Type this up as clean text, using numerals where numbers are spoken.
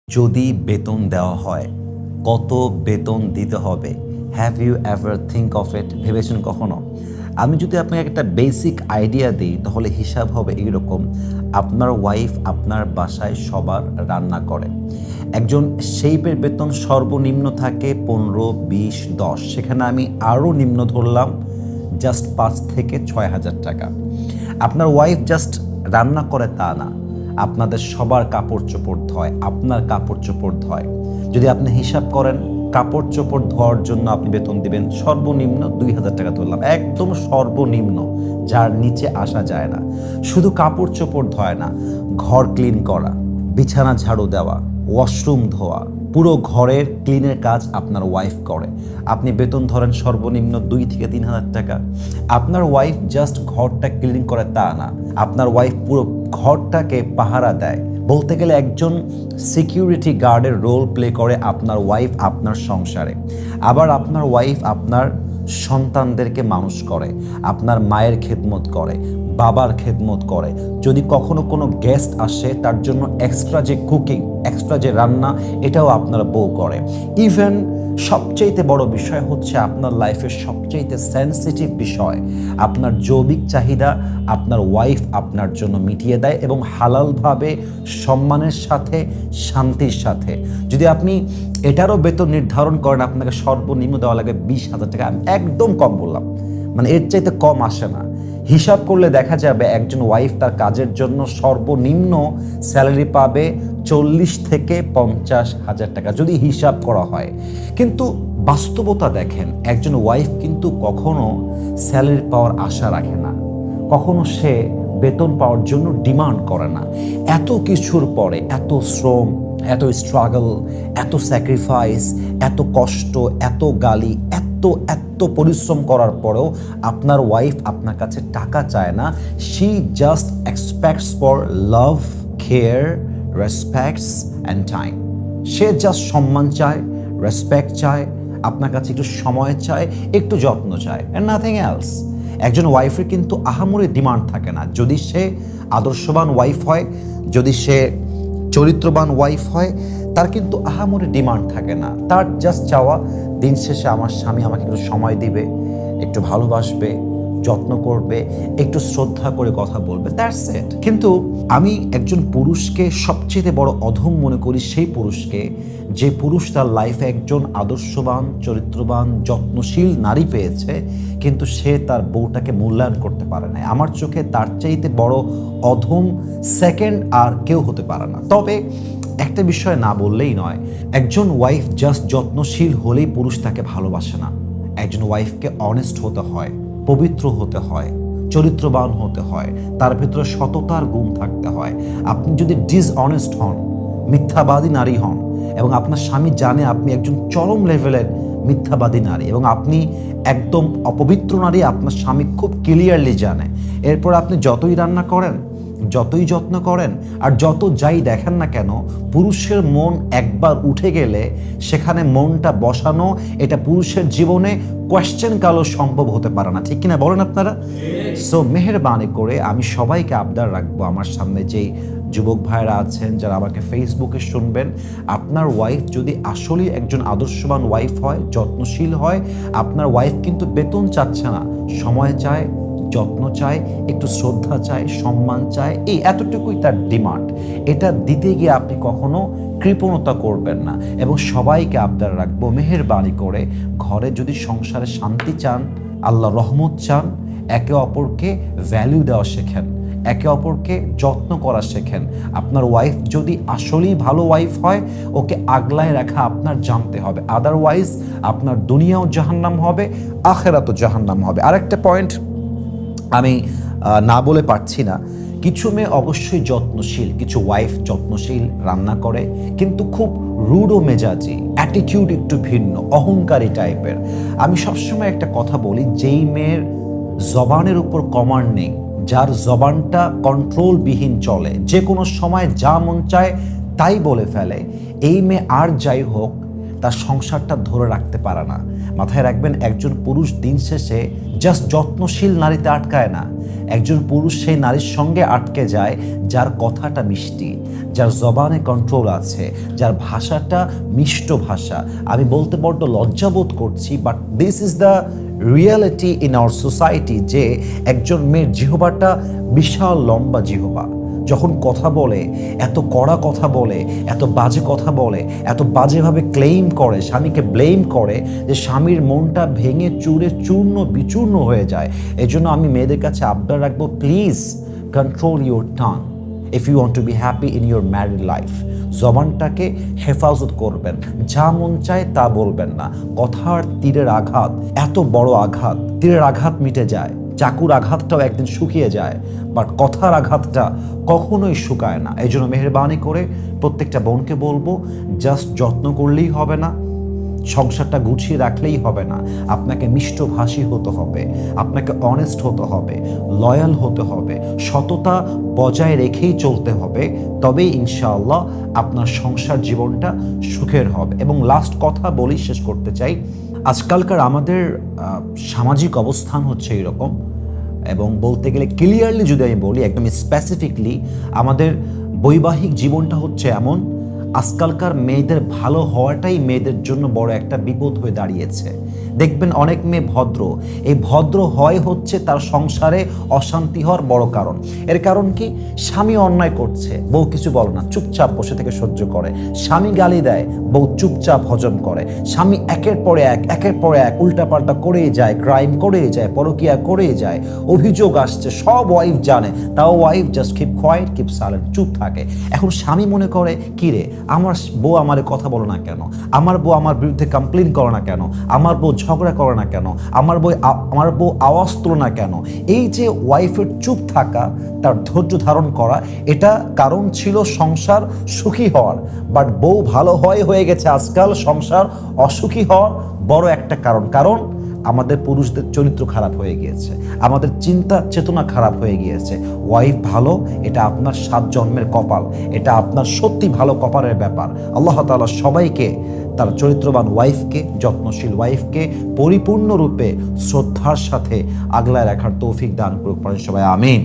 যদি বেতন দেওয়া হয় কত বেতন দিতে হবে? Have you ever think of it? ভেবেছেন কখনো? আমি যদি আপনাকে একটা বেসিক আইডিয়া দিই তাহলে হিসাব হবে এইরকম। আপনার ওয়াইফ আপনার বাসায় সবার রান্না করে। একজন শেইপের বেতন সর্বনিম্ন থাকে 15, 20, 10, সেখানে আমি আরও নিম্ন ধরলাম জাস্ট 5 থেকে 6 হাজার টাকা। আপনার ওয়াইফ জাস্ট রান্না করে তা না, আপনাদের সবার কাপড় চোপড় ধোয়, আপনার কাপড় চোপড় ধোয়। যদি আপনি হিসাব করেন কাপড় চোপড় ধোয়ার জন্য আপনি বেতন দিবেন সর্বনিম্ন 2,000 টাকা ধরলাম, একদম সর্বনিম্ন, যার নিচে আসা যায় না। শুধু কাপড় চোপড় ধোয় না, ঘর ক্লিন করা, বিছানা ঝাড়ু দেওয়া, ওয়াশরুম ধোয়া, পুরো ঘরের ক্লিনের কাজ আপনার ওয়াইফ করে। আপনি বেতন ধরেন সর্বনিম্ন 2 থেকে 3 হাজার টাকা। আপনার ওয়াইফ জাস্ট ঘরটা ক্লিন করে তা না, আপনার ওয়াইফ পুরো ঘরটাকে পাহারা দেয়। বলতে গেলে একজন সিকিউরিটি গার্ডের রোল প্লে করে আপনার ওয়াইফ আপনার সংসারে। আবার আপনার ওয়াইফ আপনার সন্তানদেরকে মানুষ করে, আপনার মায়ের খেদমত করে, বাবার খেদমত করে। যদি কখনো কোনো গেস্ট আসে তার জন্য এক্সট্রা যে কুকিং, এক্সট্রা যে রান্না, এটাও আপনার বউ করে। ইভেন সবচাইতে বড় বিষয় হচ্ছে আপনার লাইফের সবচাইতে সেন্সিটিভ বিষয়, আপনার যৌবিক চাহিদা আপনার ওয়াইফ আপনার জন্য মিটিয়ে দেয়, এবং হালালভাবে, সম্মানের সাথে, শান্তির সাথে। যদি আপনি এটারও বেতন নির্ধারণ করেন আপনাকে সর্বনিম্ন দেওয়া লাগে 20,000 টাকা। আমি একদম কম বললাম, মানে এর চাইতে কম আসে না। হিসাব করলে দেখা যাবে একজন ওয়াইফ তার কাজের জন্য সর্বনিম্ন স্যালারি পাবে 40 থেকে 50 হাজার টাকা, যদি হিসাব করা হয়। কিন্তু বাস্তবতা দেখেন, একজন ওয়াইফ কিন্তু কখনো স্যালারি পাওয়ার আশা রাখে না, কখনো সে বেতন পাওয়ার জন্য ডিমান্ড করে না। এত কিছুর পরে, এত শ্রম, এত স্ট্রাগল, এত স্যাক্রিফাইস, এত কষ্ট, এত গালি, এত পরিশ্রম করার পরেও আপনার ওয়াইফ আপনার কাছে টাকা চায় না। She just expects for love, care, respects and time. Say just সম্মান চায়, রেসপেক্ট চায়, আপনার কাছে একটু সময় চায়, একটু যত্ন চায়, অ্যান্ড নাথিং এলস। একজন ওয়াইফের কিন্তু আহামরি ডিমান্ড থাকে না। যদি সে আদর্শবান ওয়াইফ হয়, যদি সে চরিত্রবান ওয়াইফ হয়, তার কিন্তু আহামরি ডিমান্ড থাকে না। তার জাস্ট চাওয়া দিন শেষে আমার স্বামী আমাকে একটু সময় দিবে, একটু ভালোবাসবে, যত্ন করবে, একটু শ্রদ্ধা করে কথা বলবে, দ্যাটস ইট। কিন্তু আমি একজন পুরুষকে সবচেয়ে বড় অধম মনে করি সেই পুরুষকে, যে পুরুষ তার লাইফে একজন আদর্শবান, চরিত্রবান, যত্নশীল নারী পেয়েছে, কিন্তু সে তার বউটাকে মূল্যায়ন করতে পারে না। আমার চোখে তার চাইতে বড় অধম সেকেন্ড আর কেউ হতে পারে না। তবে একটা বিষয় না বললেই নয়, একজন ওয়াইফ জাস্ট যত্নশীল হলেই পুরুষ তাকে ভালোবাসে না। একজন ওয়াইফকে অনেস্ট হতে হয়, পবিত্র হতে হয়, চরিত্রবান হতে হয়, তার ভিতরে সততার গুণ থাকতে হয়। আপনি যদি ডিসঅনেস্ট হন, মিথ্যাবাদী নারী হন, এবং আপনার স্বামী জানে আপনি একজন চরম লেভেলের মিথ্যাবাদী নারী, এবং আপনি একদম অপবিত্র নারী, আপনার স্বামী খুব ক্লিয়ারলি জানে, এরপর আপনি যতই রান্না করেন, যতই যত্ন করেন, আর যত যাই দেখেন না কেন, পুরুষের মন একবার উঠে গেলে সেখানে মনটা বসানো, এটা পুরুষের জীবনে কোয়েশ্চেন কালও সম্ভব হতে পারে না। ঠিক কিনা বলেন আপনারা? সো মেহেরবানি করে আমি সবাইকে আবদার রাখবো, আমার সামনে যেই যুবক ভাইরা আছেন যারা আমাকে ফেসবুকে শুনবেন, আপনার ওয়াইফ যদি আসলেই একজন আদর্শবান ওয়াইফ হয়, যত্নশীল হয়, আপনার ওয়াইফ কিন্তু বেতন চাচ্ছে না, সময় চায়, যত্ন চায়, একটু শ্রদ্ধা চায়, সম্মান চায়, এই এতটুকুই তার ডিমান্ড। এটা দিতে গিয়ে আপনি কখনো কৃপণতা করবেন না। এবং সবাইকে আবদার রাখবো, মেহেরবানি করে ঘরে যদি সংসারে শান্তি চান, আল্লাহ রহমত চান, একে অপরকে ভ্যালু দেওয়া শেখেন, একে অপরকে যত্ন করা শেখেন। আপনার ওয়াইফ যদি আসলেই ভালো ওয়াইফ হয়, ওকে আগলায় রাখা আপনার জানতে হবে, আদারওয়াইজ আপনার দুনিয়াও জাহান্নাম হবে, আখেরাতও জাহান্নাম হবে। আরেকটা পয়েন্ট আমি না বলে পারছি না, কিছু মেয়ে অবশ্যই যত্নশীল, কিছু ওয়াইফ যত্নশীল, রান্না করে, কিন্তু খুব রুড ও মেজাজি, অ্যাটিটিউড একটু ভিন্ন, অহংকারী টাইপের। আমি সবসময় একটা কথা বলি, যেই মেয়ের জবানের উপর কমান্ড নেই, যার জবানটা কন্ট্রোলবিহীন চলে, যে কোনো সময় যা মন চায় তাই বলে ফেলে, এই মেয়ে আর যাই হোক তার সংসারটা ধরে রাখতে পারে না। মাথায় রাখবেন, একজন পুরুষ দিন শেষে জাস্ট যত্নশীল নারীতে আটকায় না। একজন পুরুষ সেই নারীর সঙ্গে আটকে যায় যার কথাটা মিষ্টি, যার জবানে কন্ট্রোল আছে, যার ভাষাটা মিষ্ট ভাষা। আমি বলতে বড্ড লজ্জাবোধ করছি, but this is the reality in our society, যে একজন মেয়ের জিহবাটা বিশাল লম্বা জিহবা। যখন কথা বলে, এত কড়া কথা বলে, এত বাজে কথা বলে, এত বাজেভাবে ক্লেইম করে, স্বামীকে ব্লেম করে, যে স্বামীর মনটা ভেঙে চুরে চূর্ণ বিচূর্ণ হয়ে যায়। এই জন্য আমি মেয়েদের কাছে আবদার রাখবো, please control your tongue if you want to be happy in your married life. জবানটাকে হেফাজত করবেন, যা মন চায় তা বলবেন না। কথার তীরের আঘাত এত বড় আঘাত, তীরের আঘাত মিটে যায়, চাকুর আঘাতটাও একদিন শুকিয়ে যায়, বাট কথার আঘাতটা কখনোই শুকায় না। এই জন্য মেহেরবানি করে প্রত্যেকটা বোনকে বলবো, জাস্ট যত্ন করলেই হবে না, সংসারটা গুছিয়ে রাখলেই হবে না, আপনাকে মিষ্টভাষী হতে হবে, আপনাকে অনেস্ট হতে হবে, লয়াল হতে হবে, সততা বজায় রেখেই চলতে হবে। তবেই ইনশাআল্লাহ আপনার সংসার জীবনটা সুখের হবে। এবং লাস্ট কথা বলি, শেষ করতে চাই, আজকালকার আমাদের সামাজিক অবস্থান হচ্ছে এরকম, এবং বলতে গেলে ক্লিয়ারলি যদি আমি বলি, একদম স্পেসিফিকলি আমাদের বৈবাহিক জীবনটা হচ্ছে এমন, আজকালকার মেয়েদের ভালো হওয়াটাই মেয়েদের জন্য বড় একটা বিপদ হয়ে দাঁড়িয়েছে। দেখবেন অনেক মেয়ে ভদ্র, এই ভদ্র হয় হচ্ছে তার সংসারে অশান্তি হওয়ার বড় কারণ। এর কারণ কি? স্বামী অন্যায় করছে, বউ কিছু বলে না, চুপচাপ বসে থেকে সহ্য করে। স্বামী গালি দেয়, বউ চুপচাপ হজম করে। স্বামী একের পর এক উল্টাপাল্টা করেই যায়, ক্রাইম করেই যায়, পরকীয়া করেই যায়, অভিযোগ আসছে, সব ওয়াইফ জানে, তাও wife just keep quiet, keep silent, চুপ থাকে। এখন স্বামী মনে করে, কি রে, আমার বউ আমারে কথা বলে না কেন, আমার বউ আমার বিরুদ্ধে কমপ্লেন করে না কেন, আমার বউ ঝগড়া করে না কেন, আমার বউ আওয়াজ তোলে না কেন। এই যে ওয়াইফের চুপ থাকা, তার ধৈর্য ধারণ করা, এটা কারণ ছিল সংসার সুখী হওয়ার। বাট বউ ভালো হয়ে গেছে আজকাল সংসার অসুখী হওয়ার বড় একটা কারণ আমাদের পুরুষদের চরিত্র খারাপ হয়ে গিয়েছে, আমাদের চিন্তা চেতনা খারাপ হয়ে গিয়েছে। ওয়াইফ ভালো, এটা আপনার 7 জন্মের কপাল, এটা আপনার সত্যি ভালো কপালের ব্যাপার। আল্লাহ তাআলা সবাইকে তার চরিত্রবান ওয়াইফকে, যত্নশীল ওয়াইফকে পরিপূর্ণরূপে শ্রদ্ধার সাথে আগলায় রাখার তৌফিক দান করুক, সবাই আমিন।